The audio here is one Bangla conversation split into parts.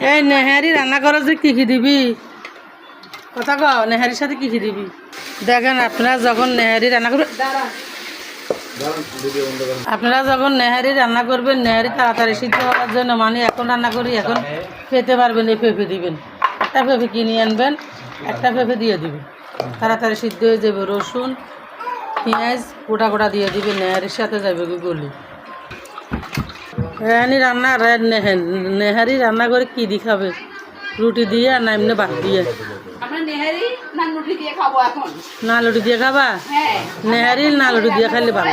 এই নেহারি রান্না করো যে কি দিবি কথা কও নেহারির সাথে কি দিবি দেখেন আপনারা যখন নেহারি রান্না করবেন নেহারি তাড়াতাড়ি সিদ্ধ করার জন্য মানে এখন রান্না করি এখন খেতে পারবেন এই পেঁপে দিবেন একটা পেঁপে কিনে আনবেন একটা পেঁপে দিয়ে দিবেন তাড়াতাড়ি সিদ্ধ হয়ে যাবে রসুন পেঁয়াজ গোটা গোটা দিয়ে দিবেন নেহারির সাথে যাবে গলি নেহারি রান্না করে কি দি খাবে রুটি দিয়ে আর না এমনি ভাত দিয়ে না লুটি দিয়ে খাবা নেহারি না লুটি দিয়ে খাইলে ভালো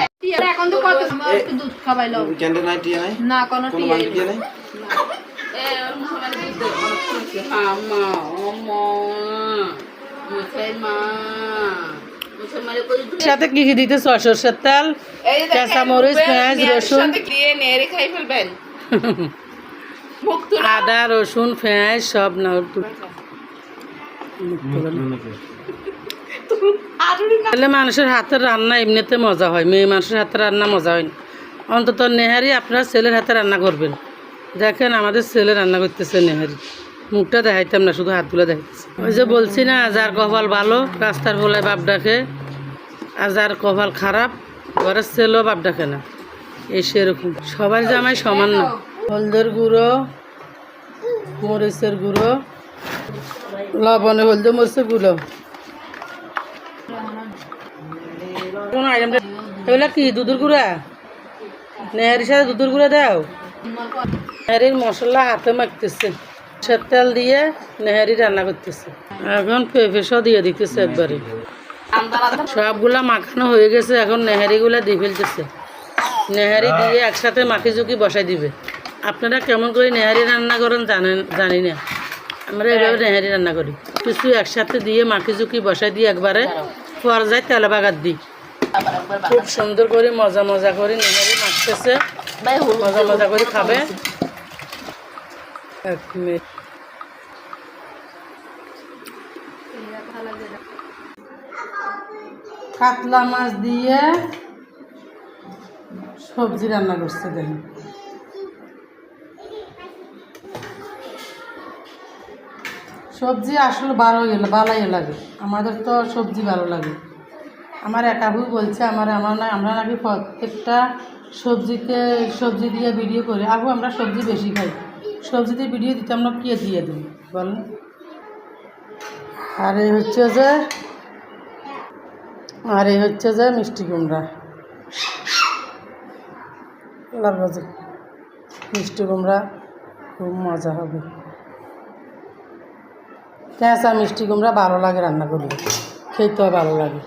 সাথে কি কি দিতে সরষের তেল কাঁচামরিচ পেঁয়াজ রসুন আদা রসুন পেঁয়াজ সব না মানুষের হাতের রান্না এমনিতে মজা হয় মেয়ে মানুষের হাতের রান্না মজা হয় না অন্তত নেহারি আপনার ছেলের হাতে রান্না করবেন দেখেন আমাদের ছেলে রান্না করতেছে নেহারি মুখটা দেখাইতাম না শুধু হাতগুলো দেখাইতেছে ওই যে বলছি না যার কপাল ভালো রাস্তার ভোলায় বাপ ডাকে আর যার কপাল খারাপ ঘরের ছেলেও বাপ ডাকে না এই সেরকম সবার জামাই সমান না হলদের গুঁড়ো মরিচের গুঁড়ো লবণে হলদে মরিচের গুঁড়ো এগুলা কি দুধের গুঁড়া নেহারির সাথে দুধের গুঁড়া দাও নেহারির মশলা হাতে মাখতেছে সে তেল দিয়ে নেহারি রান্না করতেছে এখন পেঁপেশো দিয়ে দিতেছে একবারে সবগুলা মাখানো হয়ে গেছে এখন নেহারিগুলা দিয়ে ফেলতেছে নেহারি দিয়ে একসাথে মাখি ঝুঁকি বসাই দিবে আপনারা কেমন করে নেহারি রান্না করেন জানি না আমরা এভাবে নেহারি রান্না করি কিছু একসাথে দিয়ে মাখি ঝুঁকি বসাই দিয়ে একবারে পর্যায়ে তেল বাগার দিই খুব সুন্দর করে মজা মজা করে নেহারি মাখতেছে মজা মজা করে খাবে এক মিনিট কাতলা মাছ দিয়ে সবজি রান্না করছে দেখেন সবজি আসলে ভালোই লাগে আমাদের তো সবজি ভালো লাগে আমার এক আবু বলছে আমরা নাকি প্রত্যেকটা সবজি দিয়ে ভিডিও করি আবু আমরা সবজি বেশি খাই সবজি দিয়ে ভিডিও দিতে আমরা কি দিয়ে দিই বলেন আর এই হচ্ছে যে মিষ্টি কুমড়া মিষ্টি কুমড়া খুব মজা হবে কাঁচা মিষ্টি কুমড়া ভালো লাগে রান্না করলে খেতেও ভালো লাগে